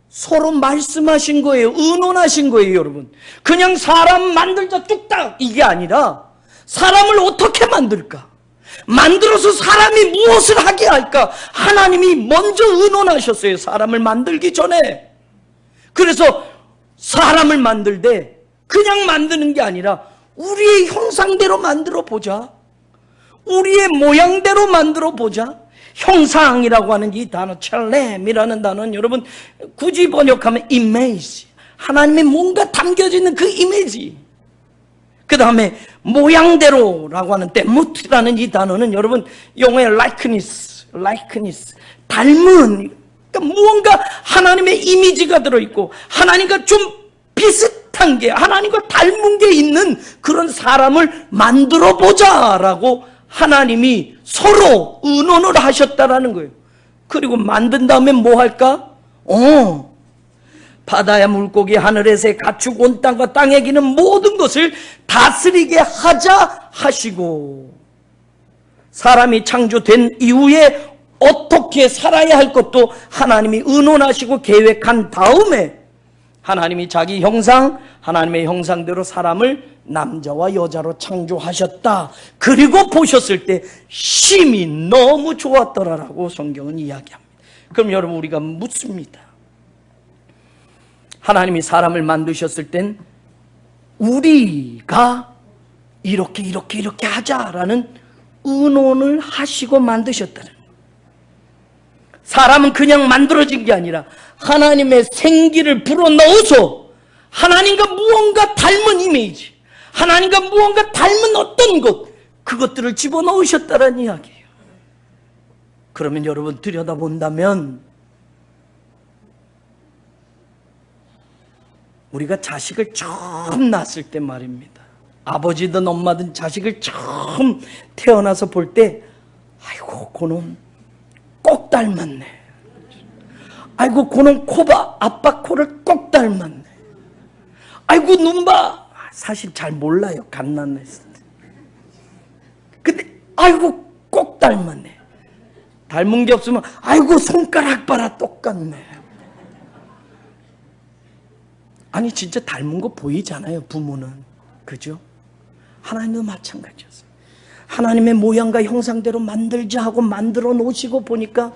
서로 말씀하신 거예요. 의논하신 거예요, 여러분. 그냥 사람 만들자 뚝딱 이게 아니라 사람을 어떻게 만들까? 만들어서 사람이 무엇을 하게 할까? 하나님이 먼저 의논하셨어요. 사람을 만들기 전에. 그래서 사람을 만들되 그냥 만드는 게 아니라 우리의 형상대로 만들어 보자. 우리의 모양대로 만들어 보자. 형상이라고 하는 이 단어, 첼렘이라는 단어는 여러분 굳이 번역하면 이미지, 하나님의 뭔가 담겨져 있는 그 이미지. 그 다음에 모양대로라고 하는 데무트라는 이 단어는 여러분 영어의 likeness, 닮은, 그러니까 무언가 하나님의 이미지가 들어있고 하나님과 좀 비슷한 게, 하나님과 닮은 게 있는 그런 사람을 만들어 보자라고 하나님이 서로 의논을 하셨다라는 거예요. 그리고 만든 다음에 뭐 할까? 바다의 물고기, 하늘의 새, 가축, 온 땅과 땅에 기는 모든 것을 다스리게 하자 하시고, 사람이 창조된 이후에 어떻게 살아야 할 것도 하나님이 의논하시고 계획한 다음에 하나님이 자기 형상, 하나님의 형상대로 사람을 남자와 여자로 창조하셨다. 그리고 보셨을 때 심히 너무 좋았더라라고 성경은 이야기합니다. 그럼 여러분, 우리가 묻습니다. 하나님이 사람을 만드셨을 땐 우리가 이렇게 하자라는 의논을 하시고 만드셨다는 거예요. 사람은 그냥 만들어진 게 아니라 하나님의 생기를 불어넣어서 하나님과 무언가 닮은 이미지, 하나님과 무언가 닮은 어떤 것, 그것들을 집어넣으셨다는 이야기예요. 그러면 여러분 들여다본다면 우리가 자식을 처음 낳았을 때 말입니다. 아버지든 엄마든 자식을 처음 태어나서 볼 때 아이고 그놈 꼭 닮았네. 아이고 그놈 코 봐. 아빠 코를 꼭 닮았네. 아이고 눈 봐. 사실 잘 몰라요. 갓난했을 때. 근데 아이고 꼭 닮았네. 닮은 게 없으면 아이고 손가락 봐라 똑같네. 아니 진짜 닮은 거 보이잖아요. 부모는. 그죠? 하나님도 마찬가지였어요. 하나님의 모양과 형상대로 만들자 하고 만들어 놓으시고 보니까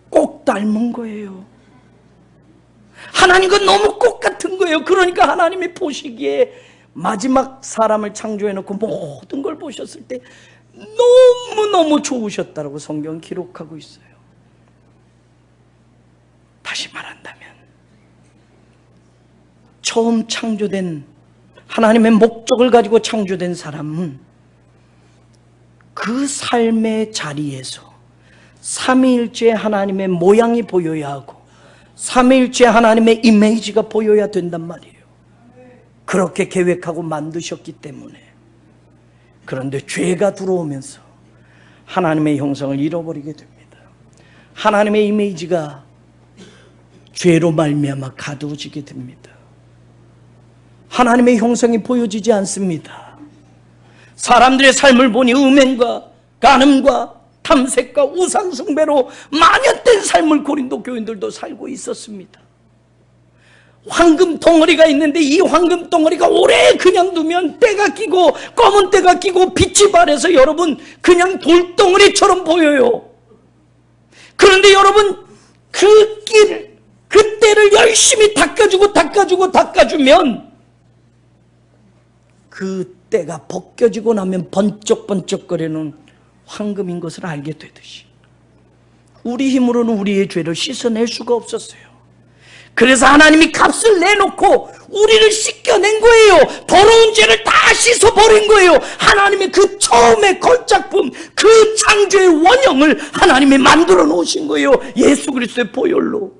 꼭 닮은 거예요. 하나님과 너무 꼭 같은 거예요. 그러니까 하나님이 보시기에 마지막 사람을 창조해 놓고 모든 걸 보셨을 때 너무너무 좋으셨다고 성경은 기록하고 있어요. 다시 말한다면 처음 창조된 하나님의 목적을 가지고 창조된 사람은 그 삶의 자리에서 삼위일체 하나님의 모양이 보여야 하고 삼위일체 하나님의 이미지가 보여야 된단 말이에요. 그렇게 계획하고 만드셨기 때문에. 그런데 죄가 들어오면서 하나님의 형상을 잃어버리게 됩니다. 하나님의 이미지가 죄로 말미암아 가두어지게 됩니다. 하나님의 형상이 보여지지 않습니다. 사람들의 삶을 보니 음행과 간음과 탐색과 우상숭배로 만연된 삶을 고린도 교인들도 살고 있었습니다. 황금 덩어리가 있는데 이 황금 덩어리가 오래 그냥 두면 때가 끼고 검은 때가 끼고 빛이 발해서 여러분 그냥 돌덩어리처럼 보여요. 그런데 여러분 그 때를 열심히 닦아주면 그 때가 벗겨지고 나면 번쩍번쩍거리는 황금인 것을 알게 되듯이 우리 힘으로는 우리의 죄를 씻어낼 수가 없었어요. 그래서 하나님이 값을 내놓고 우리를 씻겨낸 거예요. 더러운 죄를 다 씻어버린 거예요. 하나님의 그 처음의 걸작품, 그 창조의 원형을 하나님이 만들어 놓으신 거예요. 예수 그리스도의 보혈로.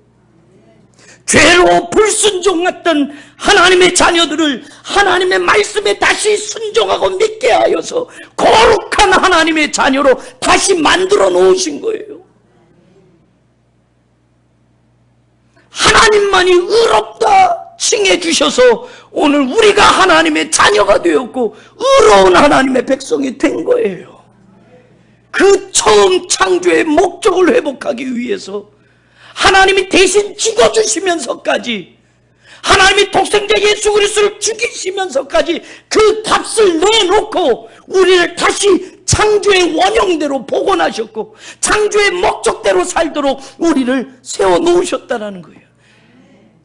죄로 불순종했던 하나님의 자녀들을 하나님의 말씀에 다시 순종하고 믿게 하여서 거룩한 하나님의 자녀로 다시 만들어 놓으신 거예요. 하나님만이 의롭다 칭해 주셔서 오늘 우리가 하나님의 자녀가 되었고 의로운 하나님의 백성이 된 거예요. 그 처음 창조의 목적을 회복하기 위해서 하나님이 대신 죽어주시면서까지 하나님이 독생자 예수 그리스도를 죽이시면서까지 그 값을 내놓고 우리를 다시 창조의 원형대로 복원하셨고 창조의 목적대로 살도록 우리를 세워놓으셨다는 거예요.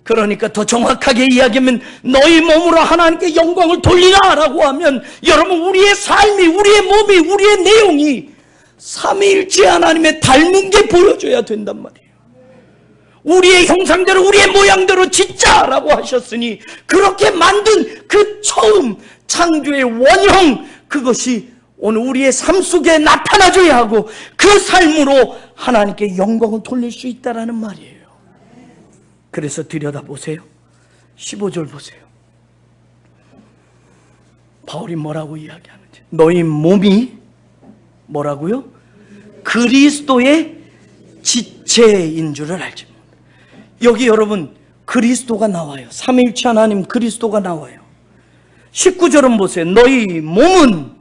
그러니까 더 정확하게 이야기하면 너희 몸으로 하나님께 영광을 돌리라 라고 하면 여러분 우리의 삶이 우리의 몸이 우리의 내용이 삼위일체 하나님의 닮은 게 보여줘야 된단 말이에요. 우리의 형상대로 우리의 모양대로 짓자라고 하셨으니 그렇게 만든 그 처음 창조의 원형 그것이 오늘 우리의 삶 속에 나타나줘야 하고 그 삶으로 하나님께 영광을 돌릴 수 있다는 말이에요. 그래서 들여다보세요. 15절 보세요. 바울이 뭐라고 이야기하는지. 너희 몸이 뭐라고요? 그리스도의 지체인 줄을 알지. 여기 여러분 그리스도가 나와요. 삼위일체 하나님 그리스도가 나와요. 19절은 보세요. 너희 몸은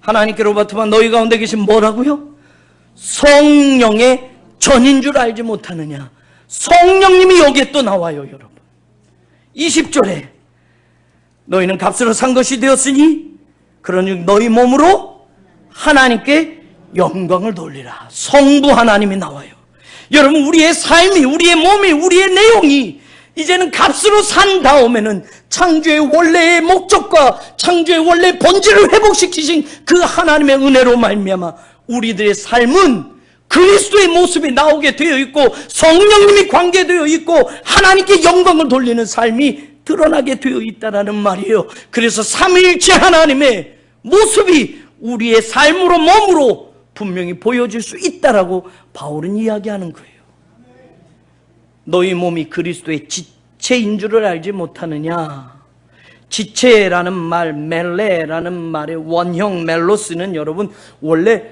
하나님께로부터 너희 가운데 계신 뭐라고요? 성령의 전인 줄 알지 못하느냐. 성령님이 여기에 또 나와요. 여러분 20절에 너희는 값으로 산 것이 되었으니 그러니 너희 몸으로 하나님께 영광을 돌리라. 성부 하나님이 나와요. 여러분 우리의 삶이 우리의 몸이 우리의 내용이 이제는 값으로 산 다음에는 창조의 원래의 목적과 창조의 원래의 본질을 회복시키신 그 하나님의 은혜로 말미암아 우리들의 삶은 그리스도의 모습이 나오게 되어 있고 성령님이 관계되어 있고 하나님께 영광을 돌리는 삶이 드러나게 되어 있다는 말이에요. 그래서 삼위일체 하나님의 모습이 우리의 삶으로 몸으로 분명히 보여질 수 있다라고 바울은 이야기하는 거예요. 너희 몸이 그리스도의 지체인 줄을 알지 못하느냐. 지체라는 말, 멜레라는 말의 원형 멜로스는 여러분 원래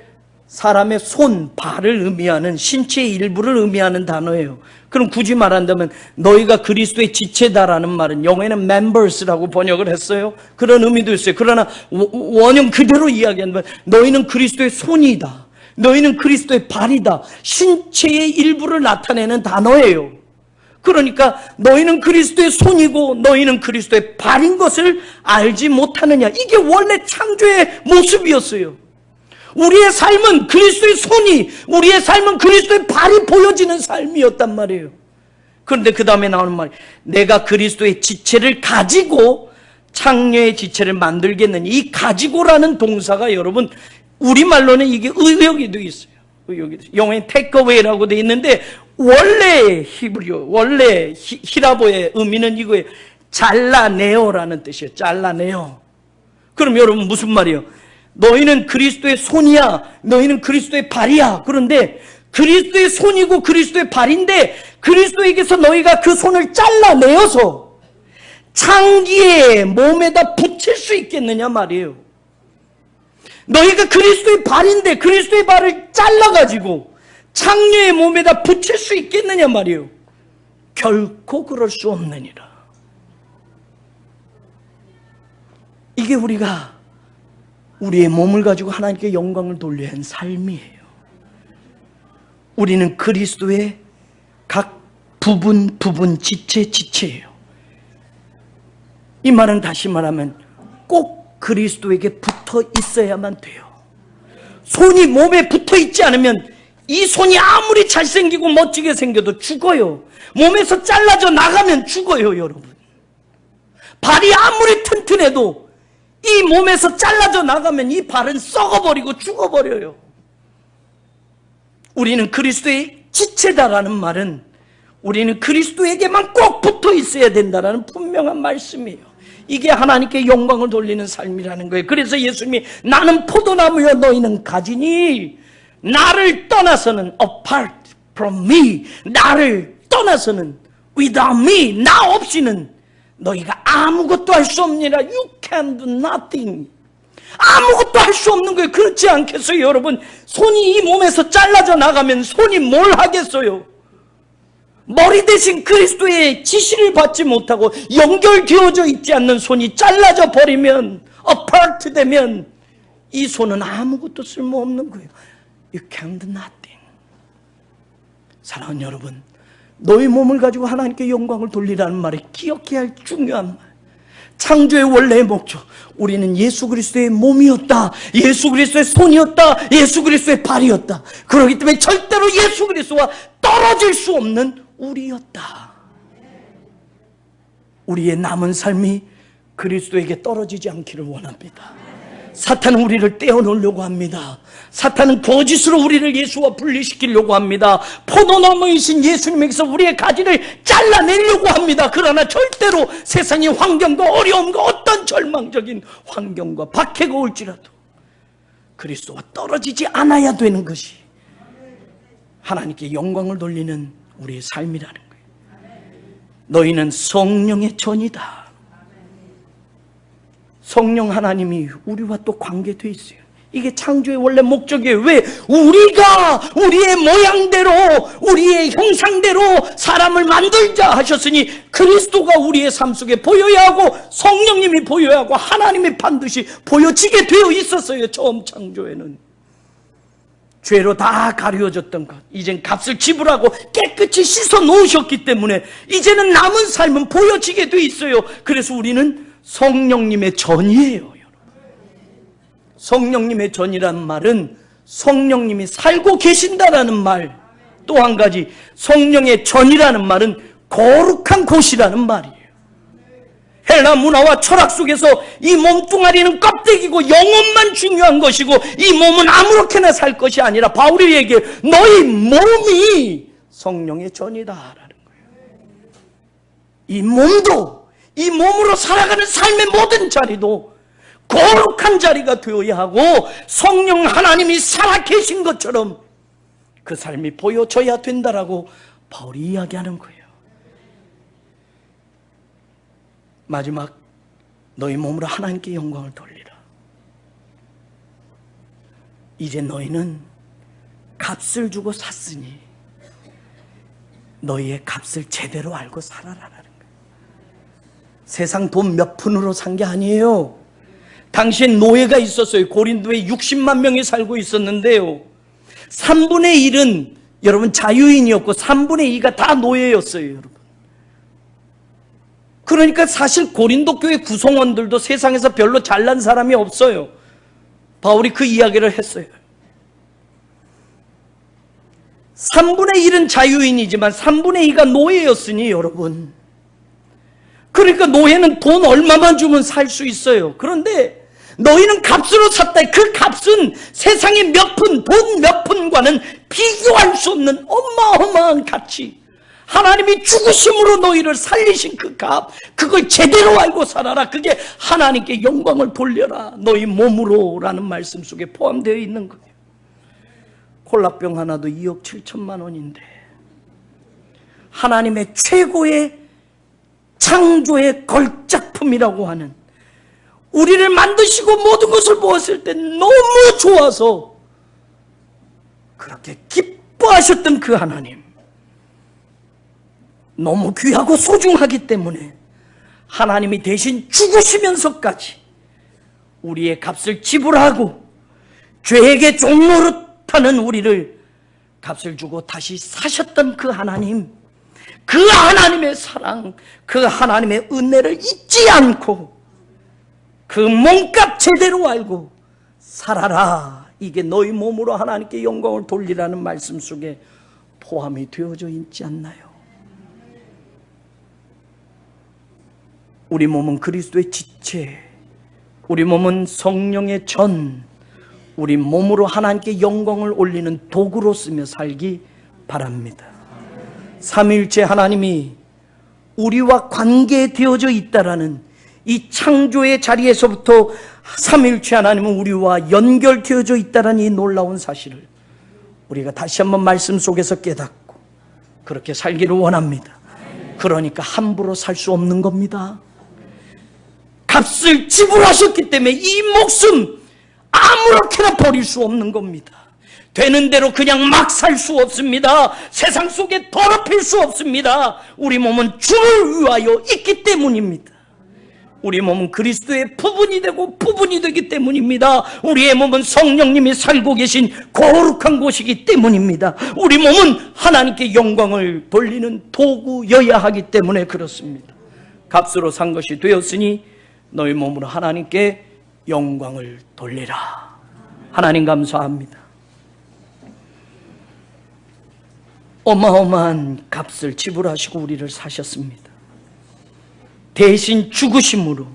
사람의 손, 발을 의미하는 신체의 일부를 의미하는 단어예요. 그럼 굳이 말한다면 너희가 그리스도의 지체다라는 말은 영어에는 members라고 번역을 했어요. 그런 의미도 있어요. 그러나 원형 그대로 이야기한다면 너희는 그리스도의 손이다. 너희는 그리스도의 발이다. 신체의 일부를 나타내는 단어예요. 그러니까 너희는 그리스도의 손이고 너희는 그리스도의 발인 것을 알지 못하느냐. 이게 원래 창조의 모습이었어요. 우리의 삶은 그리스도의 손이, 우리의 삶은 그리스도의 발이 보여지는 삶이었단 말이에요. 그런데 그 다음에 나오는 말이 내가 그리스도의 지체를 가지고 창녀의 지체를 만들겠느니, 이 가지고라는 동사가 여러분 우리말로는 이게 의역이 되어 있어요. 영어에 take away라고 되어 있는데 원래 히브리어, 원래 히라보의 의미는 이거예요. 잘라내어라는 뜻이에요. 잘라내어. 그럼 여러분 무슨 말이에요? 너희는 그리스도의 손이야. 너희는 그리스도의 발이야. 그런데 그리스도의 손이고 그리스도의 발인데 그리스도에게서 너희가 그 손을 잘라내어서 창기의 몸에다 붙일 수 있겠느냐 말이에요. 너희가 그리스도의 발인데 그리스도의 발을 잘라가지고 창녀의 몸에다 붙일 수 있겠느냐 말이에요. 결코 그럴 수 없느니라. 이게 우리의 몸을 가지고 하나님께 영광을 돌려야 하는 삶이에요. 우리는 그리스도의 각 부분 지체예요. 이 말은 다시 말하면 꼭 그리스도에게 붙어 있어야만 돼요. 손이 몸에 붙어 있지 않으면 이 손이 아무리 잘생기고 멋지게 생겨도 죽어요. 몸에서 잘라져 나가면 죽어요, 여러분. 발이 아무리 튼튼해도 이 몸에서 잘라져 나가면 이 발은 썩어버리고 죽어버려요. 우리는 그리스도의 지체다라는 말은 우리는 그리스도에게만 꼭 붙어 있어야 된다는 분명한 말씀이에요. 이게 하나님께 영광을 돌리는 삶이라는 거예요. 그래서 예수님이 나는 포도나무여 너희는 가지니, 나를 떠나서는 apart from me, 나를 떠나서는 without me, 나 없이는 너희가 아무것도 할 수 없느니라. You can do nothing. 아무것도 할 수 없는 거예요. 그렇지 않겠어요, 여러분? 손이 이 몸에서 잘라져 나가면 손이 뭘 하겠어요? 머리 대신 그리스도의 지시를 받지 못하고 연결되어져 있지 않는 손이 잘라져 버리면, apart 되면 이 손은 아무것도 쓸모없는 거예요. You can do nothing. 사랑하는 여러분, 너희 몸을 가지고 하나님께 영광을 돌리라는 말에 기억해야 할 중요한 말. 창조의 원래의 목적. 우리는 예수 그리스도의 몸이었다. 예수 그리스도의 손이었다. 예수 그리스도의 발이었다. 그렇기 때문에 절대로 예수 그리스도와 떨어질 수 없는 우리였다. 우리의 남은 삶이 그리스도에게 떨어지지 않기를 원합니다. 사탄은 우리를 떼어놓으려고 합니다. 사탄은 거짓으로 우리를 예수와 분리시키려고 합니다. 포도나무이신 예수님에게서 우리의 가지를 잘라내려고 합니다. 그러나 절대로 세상의 환경과 어려움과 어떤 절망적인 환경과 박해가 올지라도 그리스도와 떨어지지 않아야 되는 것이 하나님께 영광을 돌리는 우리의 삶이라는 거예요. 너희는 성령의 전이다. 성령 하나님이 우리와 또 관계되어 있어요. 이게 창조의 원래 목적이에요. 왜? 우리가 우리의 모양대로 우리의 형상대로 사람을 만들자 하셨으니 그리스도가 우리의 삶 속에 보여야 하고 성령님이 보여야 하고 하나님이 반드시 보여지게 되어 있었어요. 처음 창조에는 죄로 다 가려졌던 것, 이젠 값을 지불하고 깨끗이 씻어 놓으셨기 때문에 이제는 남은 삶은 보여지게 되어 있어요. 그래서 우리는 성령님의 전이에요, 여러분. 성령님의 전이라는 말은 성령님이 살고 계신다라는 말. 또 한 가지, 성령의 전이라는 말은 거룩한 곳이라는 말이에요. 헬라 문화와 철학 속에서 이 몸뚱아리는 껍데기고 영혼만 중요한 것이고 이 몸은 아무렇게나 살 것이 아니라 바울이 얘기해 너희 몸이 성령의 전이다라는 거예요. 이 몸도, 이 몸으로 살아가는 삶의 모든 자리도 거룩한 자리가 되어야 하고 성령 하나님이 살아계신 것처럼 그 삶이 보여져야 된다라고 바울이 이야기하는 거예요. 마지막, 너희 몸으로 하나님께 영광을 돌리라. 이제 너희는 값을 주고 샀으니 너희의 값을 제대로 알고 살아라라는 거예요. 세상 돈 몇 푼으로 산 게 아니에요. 당시엔 노예가 있었어요. 고린도에 60만 명이 살고 있었는데요, 3분의 1은 여러분 자유인이었고 3분의 2가 다 노예였어요, 여러분. 그러니까 사실 고린도 교회 구성원들도 세상에서 별로 잘난 사람이 없어요. 바울이 그 이야기를 했어요. 3분의 1은 자유인이지만 3분의 2가 노예였으니 여러분, 그러니까 노예는 돈 얼마만 주면 살 수 있어요. 그런데 너희는 값으로 샀다. 그 값은 세상의 몇 푼, 돈 몇 푼과는 비교할 수 없는 어마어마한 가치, 하나님이 죽으심으로 너희를 살리신 그 값, 그걸 제대로 알고 살아라. 그게 하나님께 영광을 돌려라 너희 몸으로 라는 말씀 속에 포함되어 있는 거예요. 콜라병 하나도 2억 7천만 원인데 하나님의 최고의 창조의 걸작품이라고 하는, 우리를 만드시고 모든 것을 보았을 때 너무 좋아서 그렇게 기뻐하셨던 그 하나님, 너무 귀하고 소중하기 때문에 하나님이 대신 죽으시면서까지 우리의 값을 지불하고 죄에게 종노릇하는 우리를 값을 주고 다시 사셨던 그 하나님, 그 하나님의 사랑, 그 하나님의 은혜를 잊지 않고 그 몸값 제대로 알고 살아라. 이게 너희 몸으로 하나님께 영광을 돌리라는 말씀 속에 포함이 되어져 있지 않나요? 우리 몸은 그리스도의 지체, 우리 몸은 성령의 전, 우리 몸으로 하나님께 영광을 올리는 도구로 쓰며 살기 바랍니다. 삼위일체 하나님이 우리와 관계되어져 있다라는 이 창조의 자리에서부터 삼위일체 하나님은 우리와 연결되어져 있다라는 이 놀라운 사실을 우리가 다시 한번 말씀 속에서 깨닫고 그렇게 살기를 원합니다. 그러니까 함부로 살 수 없는 겁니다. 값을 지불하셨기 때문에 이 목숨 아무렇게나 버릴 수 없는 겁니다. 되는 대로 그냥 막 살 수 없습니다. 세상 속에 더럽힐 수 없습니다. 우리 몸은 주를 위하여 있기 때문입니다. 우리 몸은 그리스도의 부분이 되고 부분이 되기 때문입니다. 우리의 몸은 성령님이 살고 계신 거룩한 곳이기 때문입니다. 우리 몸은 하나님께 영광을 돌리는 도구여야 하기 때문에 그렇습니다. 값으로 산 것이 되었으니 너희 몸으로 하나님께 영광을 돌리라. 하나님 감사합니다. 어마어마한 값을 지불하시고 우리를 사셨습니다. 대신 죽으심으로,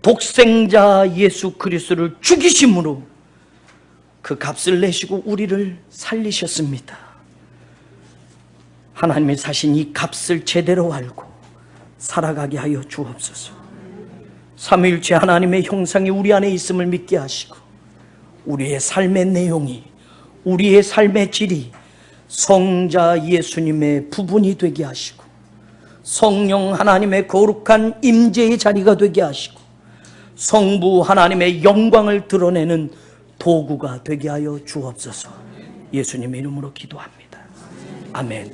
독생자 예수 그리스도를 죽이심으로 그 값을 내시고 우리를 살리셨습니다. 하나님이 사신 이 값을 제대로 알고 살아가게 하여 주옵소서. 삼위일체 하나님의 형상이 우리 안에 있음을 믿게 하시고 우리의 삶의 내용이, 우리의 삶의 질이 성자 예수님의 부분이 되게 하시고 성령 하나님의 거룩한 임재의 자리가 되게 하시고 성부 하나님의 영광을 드러내는 도구가 되게 하여 주옵소서. 예수님의 이름으로 기도합니다. 아멘.